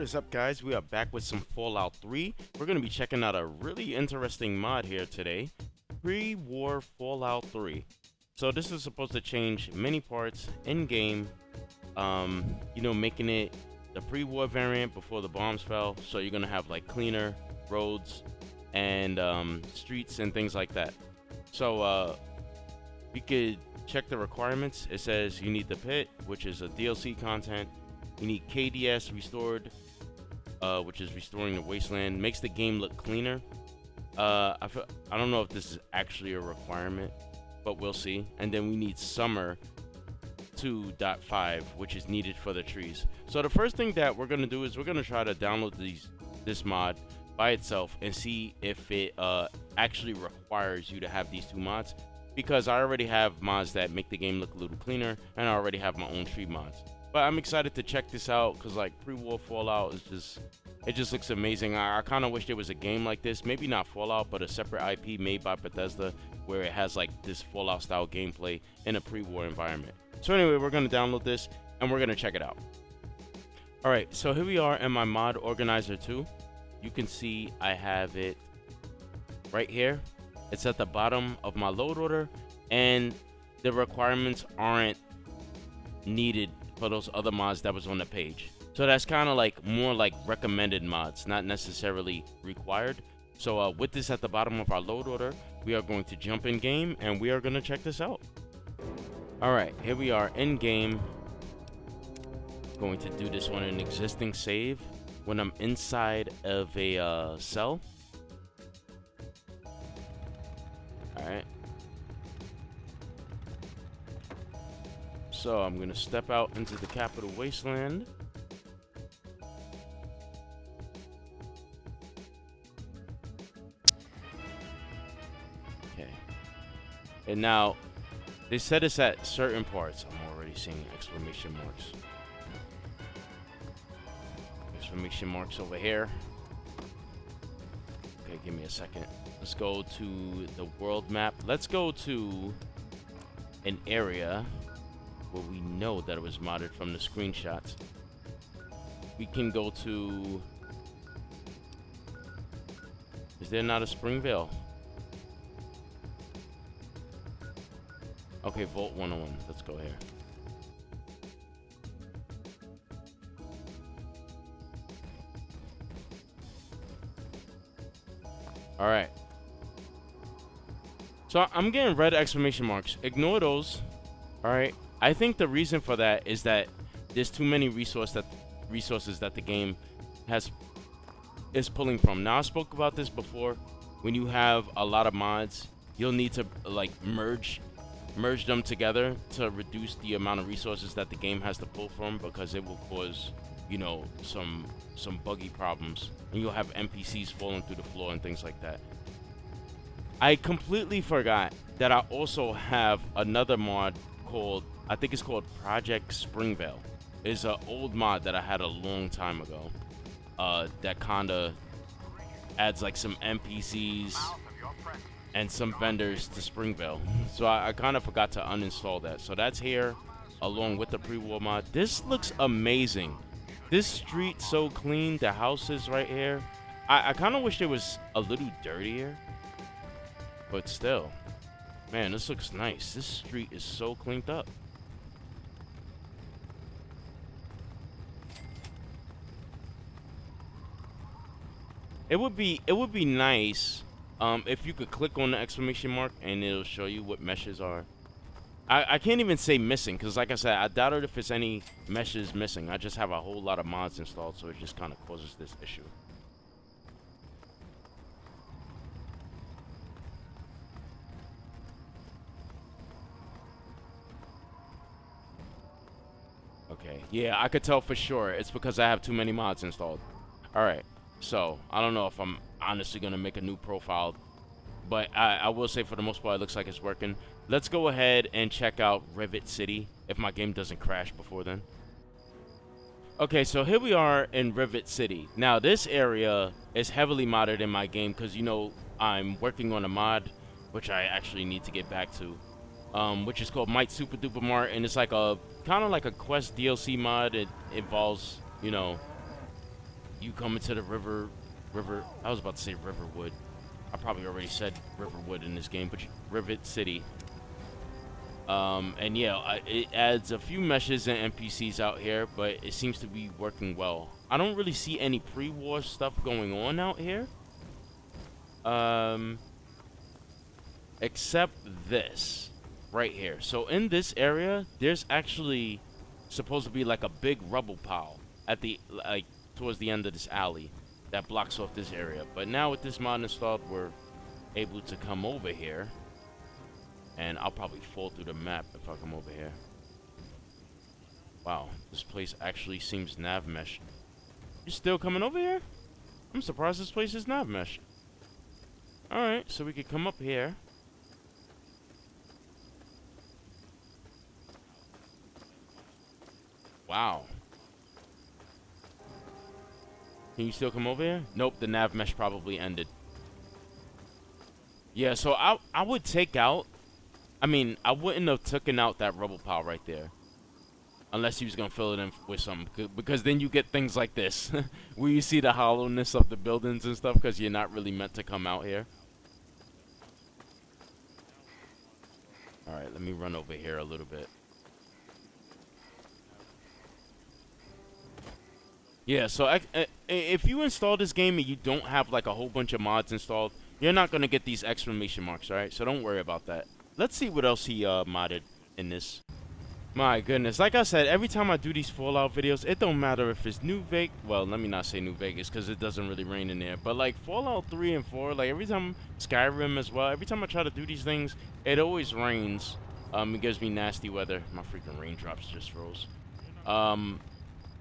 What is up, guys? We are back with some Fallout 3. We're going to be checking out a really interesting mod here today, Prewar Fallout 3. So this is supposed to change many parts in-game, making it the pre-war variant before the bombs fell. So you're going to have like cleaner roads and streets and things like that. So we could check the requirements. It says you need the pit, which is a DLC content. You need KDS restored, which is restoring the wasteland. Makes the game look cleaner. I don't know if this is actually a requirement, but we'll see. And then we need summer 2.5, which is needed for the trees. So the first thing that we're gonna do is we're gonna try to download this mod by itself and see if it actually requires you to have these two mods. Because I already have mods that make the game look a little cleaner, and I already have my own tree mods. But I'm excited to check this out because like Prewar Fallout is just looks amazing. I kind of wish there was a game like this, maybe not Fallout, but a separate IP made by Bethesda where it has like this Fallout style gameplay in a pre-war environment. So anyway, we're gonna download this and we're gonna check it out. All right, so here we are in my mod organizer 2. You can see I have it right here. It's at the bottom of my load order, and the requirements aren't needed for those other mods that was on the page. So that's kind of like more like recommended mods, not necessarily required. So with this at the bottom of our load order, we are going to jump in game and we are going to check this out. All right, here we are in game. Going to do this on an existing save when I'm inside of a cell. All right. So I'm gonna step out into the capital wasteland. Okay. And now, they said it's at certain parts. I'm already seeing exclamation marks. Exclamation marks over here. Okay, give me a second. Let's go to the world map. Let's go to an area where we know that it was modded from the screenshots. We can go to... Is there not a Springvale? Okay, Vault 101. Let's go here. Alright. So I'm getting red exclamation marks. Ignore those. Alright. I think the reason for that is that there's too many resources that the game is pulling from. Now I spoke about this before. When you have a lot of mods, you'll need to like merge them together to reduce the amount of resources that the game has to pull from, because it will cause, you know, some buggy problems, and you'll have NPCs falling through the floor and things like that. I completely forgot that I also have another mod called, I think it's called Project Springvale. It's an old mod that I had a long time ago that kinda adds like some NPCs and some vendors to Springvale. So I kind of forgot to uninstall that. So that's here along with the pre-war mod. This looks amazing. This street so clean. The houses right here. I kind of wish it was a little dirtier, but still, man, this looks nice. This street is so cleaned up. It would be nice if you could click on the exclamation mark and it'll show you what meshes are. I can't even say missing, because like I said, I doubt it if it's any meshes missing. I just have a whole lot of mods installed, so it just kind of causes this issue. Okay, yeah, I could tell for sure. It's because I have too many mods installed. Alright, so I don't know if I'm honestly going to make a new profile, but I will say for the most part it looks like it's working. Let's go ahead and check out Rivet City if my game doesn't crash before then. Okay, so here we are in Rivet City. Now this area is heavily modded in my game because, you know, I'm working on a mod which I actually need to get back to, which is called Might Super Duper Mart, and it's like a kind of like a quest DLC mod. It involves, you know, you come into the river. I was about to say Riverwood. I probably already said Riverwood in this game, but Rivet City. And yeah, it adds a few meshes and NPCs out here, but it seems to be working well. I don't really see any pre-war stuff going on out here. Except this right here. So in this area, there's actually supposed to be like a big rubble pile at the towards the end of this alley that blocks off this area. But now with this mod installed, we're able to come over here, and I'll probably fall through the map if I come over here. Wow, this place actually seems nav meshed. You still coming over here? I'm surprised this place is nav meshed. Alright, so we could come up here. Wow. Can you still come over here? Nope, the nav mesh probably ended. Yeah, so I would take out... I mean, I wouldn't have taken out that rubble pile right there. Unless he was going to fill it in with something. Because then you get things like this. Where you see the hollowness of the buildings and stuff. Because you're not really meant to come out here. Alright, let me run over here a little bit. Yeah, so if you install this game and you don't have like a whole bunch of mods installed, you're not going to get these exclamation marks, alright? So don't worry about that. Let's see what else he modded in this. My goodness, like I said, every time I do these Fallout videos, it don't matter if it's New Vegas. Well, let me not say New Vegas because it doesn't really rain in there. But like Fallout 3 and 4, like every time, Skyrim as well, every time I try to do these things, it always rains. It gives me nasty weather. My freaking raindrops just froze.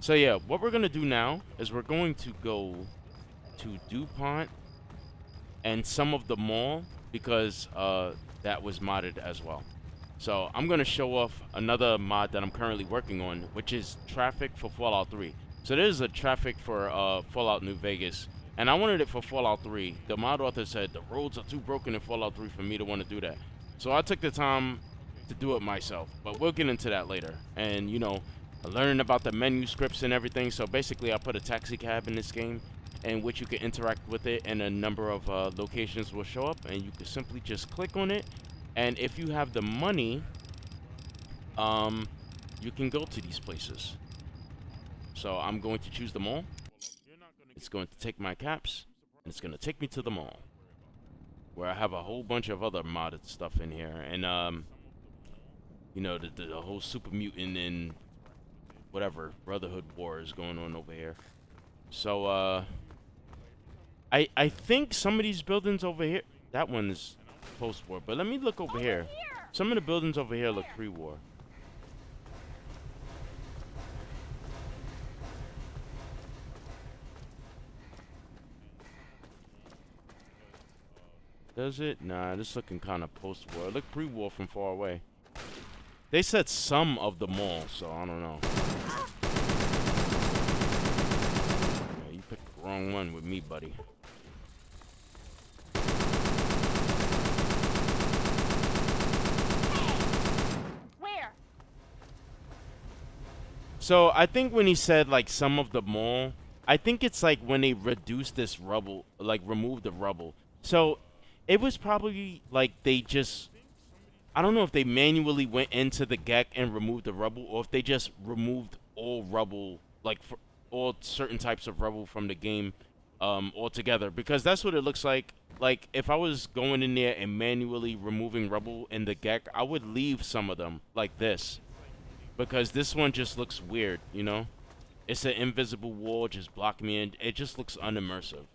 So yeah, what we're going to do now is we're going to go to DuPont and some of the mall because that was modded as well. So I'm going to show off another mod that I'm currently working on, which is traffic for Fallout 3. So there's a traffic for Fallout New Vegas, and I wanted it for Fallout 3. The mod author said the roads are too broken in Fallout 3 for me to want to do that. So I took the time to do it myself, but we'll get into that later. And, you know, learning about the menu scripts and everything. So basically I put a taxi cab in this game in which you can interact with it, and a number of locations will show up, and you can simply just click on it. And if you have the money, you can go to these places. So I'm going to choose the mall. It's going to take my caps, and it's going to take me to the mall, where I have a whole bunch of other modded stuff in here. And, you know, the whole super mutant and whatever Brotherhood war is going on over here. So, I think some of these buildings over here, that one's post-war, but let me look over here. Some of the buildings over here look pre-war. Does it? Nah, this looking kind of post-war. It look pre-war from far away. They said some of the mall, so I don't know. Yeah, you picked the wrong one with me, buddy. So I think when he said like some of the mall, I think it's like when they reduced this rubble, like remove the rubble. So it was probably like they just, I don't know if they manually went into the GEC and removed the rubble, or if they just removed all rubble, like for all certain types of rubble from the game altogether, because that's what it looks like. Like if I was going in there and manually removing rubble in the GEC, I would leave some of them like this. Because this one just looks weird, you know? It's an invisible wall just blocking me in. It just looks unimmersive.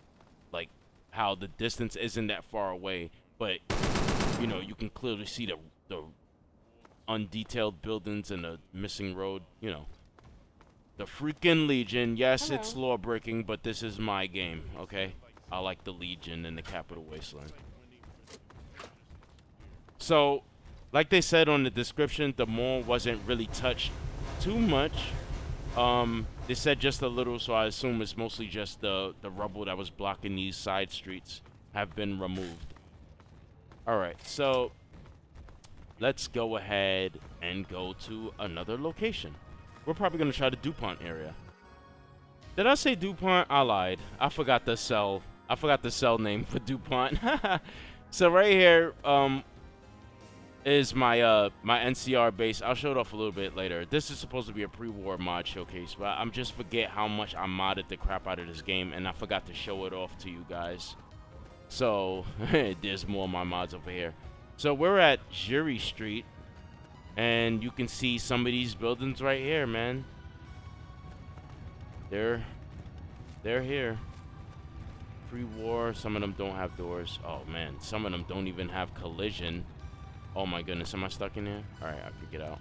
Like, how the distance isn't that far away, but, you know, you can clearly see the undetailed buildings and the missing road, you know. The freaking Legion. Yes, Hello. It's law-breaking, but this is my game, okay? I like the Legion and the Capital Wasteland. So, like they said on the description, the mall wasn't really touched too much. They said just a little, so I assume it's mostly just the rubble that was blocking these side streets have been removed. Alright, so let's go ahead and go to another location. We're probably going to try the DuPont area. Did I say DuPont? I lied. I forgot the cell. I forgot the cell name for DuPont. So right here, is my my NCR base. I'll show it off a little bit later. This is supposed to be a pre-war mod showcase, but I'm just forget how much I modded the crap out of this game, and I forgot to show it off to you guys. So there's more of my mods over here. So we're at Jury Street, and you can see some of these buildings right here, man. They're here. Pre-war. Some of them don't have doors. Oh man, some of them don't even have collision. Oh my goodness, am I stuck in here? Alright, I could get out.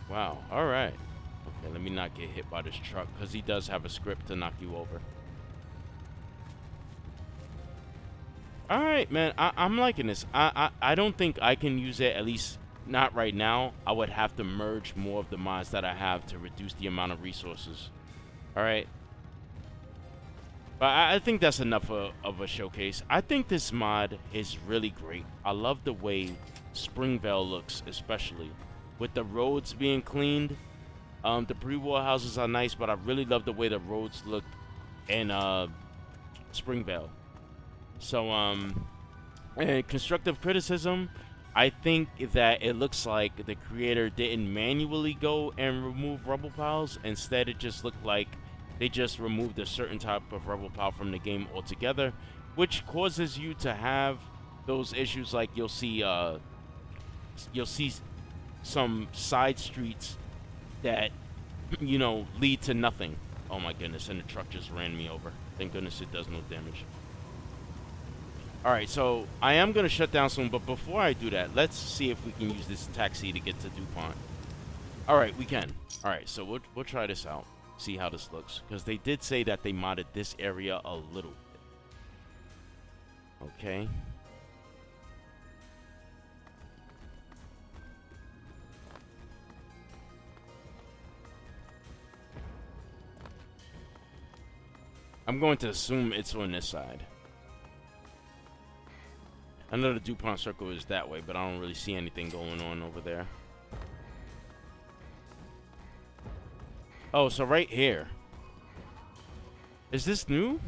Wow, alright. Okay, let me not get hit by this truck, because he does have a script to knock you over. Alright, man, I'm liking this. I don't think I can use it, at least not right now. I would have to merge more of the mods that I have to reduce the amount of resources. Alright. But I think that's enough of a showcase. I think this mod is really great. I love the way Springvale looks, especially with the roads being cleaned. The pre-war houses are nice, but I really love the way the roads look in Springvale. So, and constructive criticism, I think that it looks like the creator didn't manually go and remove rubble piles. Instead, it just looked like they just removed a certain type of rubble pile from the game altogether, which causes you to have those issues like you'll see some side streets that, you know, lead to nothing. Oh my goodness, and the truck just ran me over. Thank goodness it does no damage. Alright, so I am going to shut down soon, but before I do that, let's see if we can use this taxi to get to DuPont. Alright, we can. Alright, so we'll try this out. See how this looks, because they did say that they modded this area a little bit. Okay. I'm going to assume it's on this side. I know the DuPont circle is that way, but I don't really see anything going on over there. Oh, so right here. Is this new?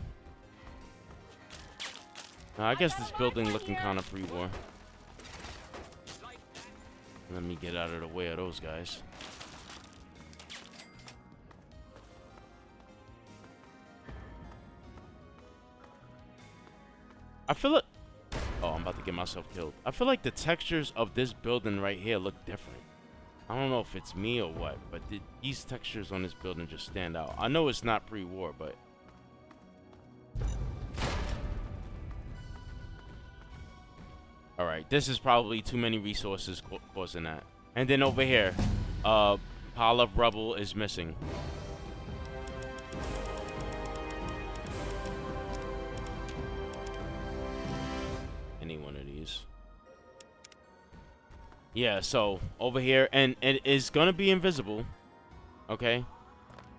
I guess this building looking kind of pre-war. Let me get out of the way of those guys. I feel it. Oh, I'm about to get myself killed. I feel like the textures of this building right here look different. I don't know if it's me or what, but these textures on this building just stand out. I know it's not pre-war, but... Alright, this is probably too many resources causing that. And then over here, pile of rubble is missing. Any one of these. Yeah, so over here, and it is gonna be invisible, okay?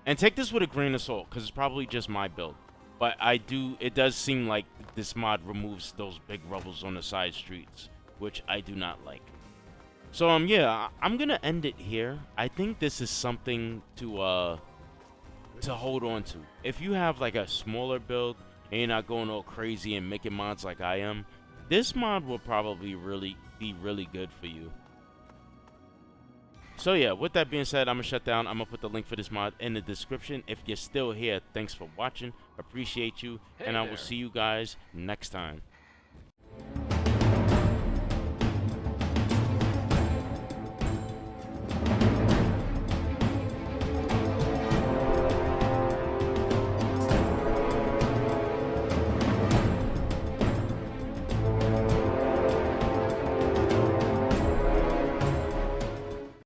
And take this with a grain of salt, because it's probably just my build. But it does seem like this mod removes those big rubbles on the side streets, which I do not like. So yeah, I'm gonna end it here. I think this is something to hold on to. If you have like a smaller build and you're not going all crazy and making mods like I am, this mod will probably be really good for you. So yeah, with that being said, I'm gonna shut down. I'm gonna put the link for this mod in the description. If you're still here, thanks for watching. Appreciate you, and I will see you guys next time.